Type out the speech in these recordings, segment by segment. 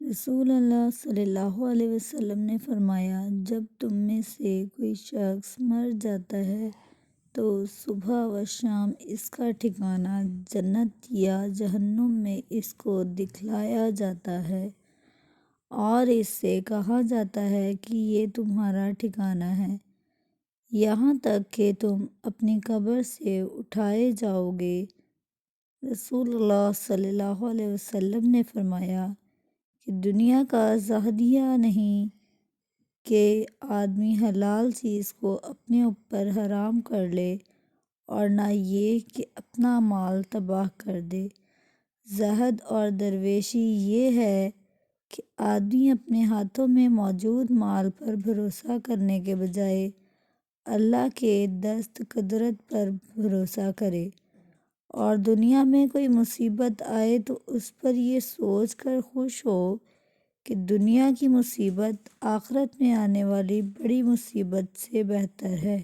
رسول اللہ صلی اللہ علیہ وسلم نے فرمایا، جب تم میں سے کوئی شخص مر جاتا ہے تو صبح و شام اس کا ٹھکانہ جنت یا جہنم میں اس کو دکھلایا جاتا ہے اور اس سے کہا جاتا ہے کہ یہ تمہارا ٹھکانہ ہے، یہاں تک کہ تم اپنی قبر سے اٹھائے جاؤ گے۔ رسول اللہ صلی اللہ علیہ وسلم نے فرمایا کہ دنیا کا زہدیہ نہیں کہ آدمی حلال چیز کو اپنے اوپر حرام کر لے، اور نہ یہ کہ اپنا مال تباہ کر دے۔ زہد اور درویشی یہ ہے کہ آدمی اپنے ہاتھوں میں موجود مال پر بھروسہ کرنے کے بجائے اللہ کے دست قدرت پر بھروسہ کرے، اور دنیا میں کوئی مصیبت آئے تو اس پر یہ سوچ کر خوش ہو کہ دنیا کی مصیبت آخرت میں آنے والی بڑی مصیبت سے بہتر ہے۔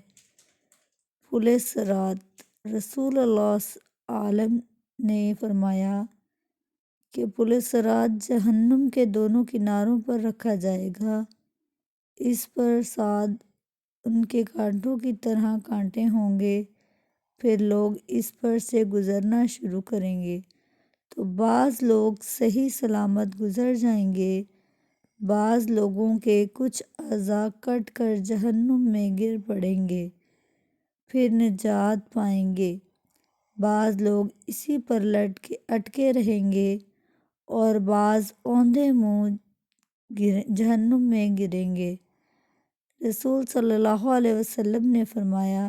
پل صراط۔ رسول اللہ عالم نے فرمایا کہ پل صراط جہنم کے دونوں کناروں پر رکھا جائے گا، اس پر 7 ان کے کانٹوں کی طرح کانٹے ہوں گے، پھر لوگ اس پر سے گزرنا شروع کریں گے تو بعض لوگ صحیح سلامت گزر جائیں گے، بعض لوگوں کے کچھ اعضاء کٹ کر جہنم میں گر پڑیں گے پھر نجات پائیں گے، بعض لوگ اسی پر اٹکے رہیں گے اور بعض اوندھے منہ جہنم میں گریں گے۔ رسول صلی اللہ علیہ وسلم نے فرمایا،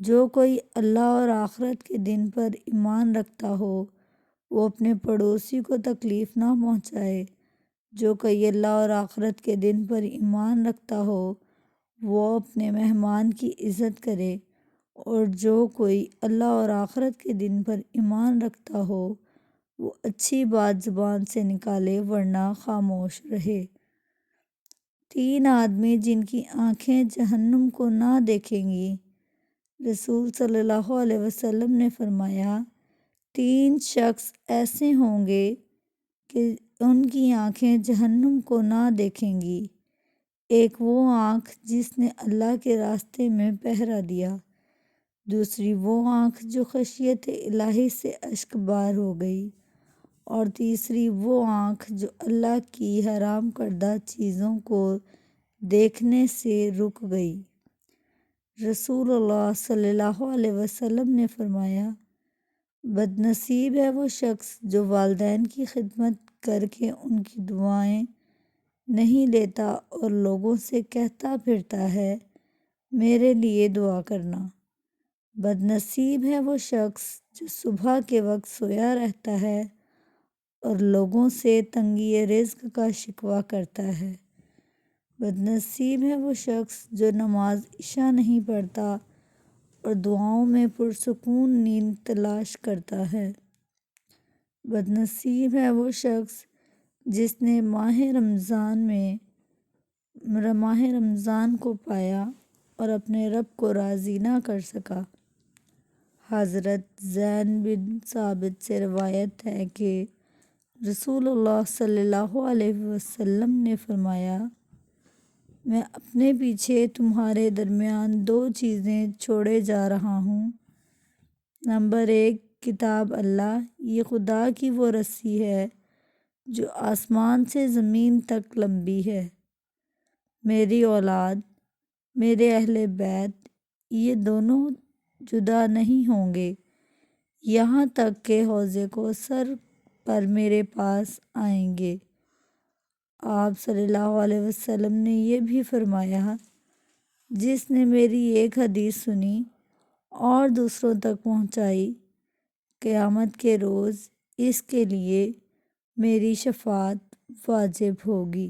جو کوئی اللہ اور آخرت کے دن پر ایمان رکھتا ہو وہ اپنے پڑوسی کو تکلیف نہ پہنچائے، جو کوئی اللہ اور آخرت کے دن پر ایمان رکھتا ہو وہ اپنے مہمان کی عزت کرے، اور جو کوئی اللہ اور آخرت کے دن پر ایمان رکھتا ہو وہ اچھی بات زبان سے نکالے ورنہ خاموش رہے۔ 3 آدمی جن کی آنکھیں جہنم کو نہ دیکھیں گی۔ رسول صلی اللہ علیہ وسلم نے فرمایا، 3 شخص ایسے ہوں گے کہ ان کی آنکھیں جہنم کو نہ دیکھیں گی۔ ایک وہ آنکھ جس نے اللہ کے راستے میں پہرا دیا، دوسری وہ آنکھ جو خشیت الہی سے اشک بار ہو گئی، اور تیسری وہ آنکھ جو اللہ کی حرام کردہ چیزوں کو دیکھنے سے رک گئی۔ رسول اللہ صلی اللہ علیہ وسلم نے فرمایا، بد نصیب ہے وہ شخص جو والدین کی خدمت کر کے ان کی دعائیں نہیں لیتا اور لوگوں سے کہتا پھرتا ہے میرے لیے دعا کرنا۔ بد نصیب ہے وہ شخص جو صبح کے وقت سویا رہتا ہے اور لوگوں سے تنگی رزق کا شکوہ کرتا ہے۔ بد نصیب ہے وہ شخص جو نماز عشاء نہیں پڑھتا اور دعاؤں میں پرسکون نیند تلاش کرتا ہے۔ بد نصیب ہے وہ شخص جس نے ماہ رمضان کو پایا اور اپنے رب کو راضی نہ کر سکا۔ حضرت زید بن ثابت سے روایت ہے کہ رسول اللہ صلی اللہ علیہ وسلم نے فرمایا، میں اپنے پیچھے تمہارے درمیان 2 چیزیں چھوڑے جا رہا ہوں۔ نمبر 1، کتاب اللہ، یہ خدا کی وہ رسی ہے جو آسمان سے زمین تک لمبی ہے۔ میری اولاد، میرے اہل بیت، یہ دونوں جدا نہیں ہوں گے یہاں تک کہ حوض کوثر پر میرے پاس آئیں گے۔ آپ صلی اللہ علیہ وسلم نے یہ بھی فرمایا، جس نے میری ایک حدیث سنی اور دوسروں تک پہنچائی، قیامت کے روز اس کے لیے میری شفاعت واجب ہوگی۔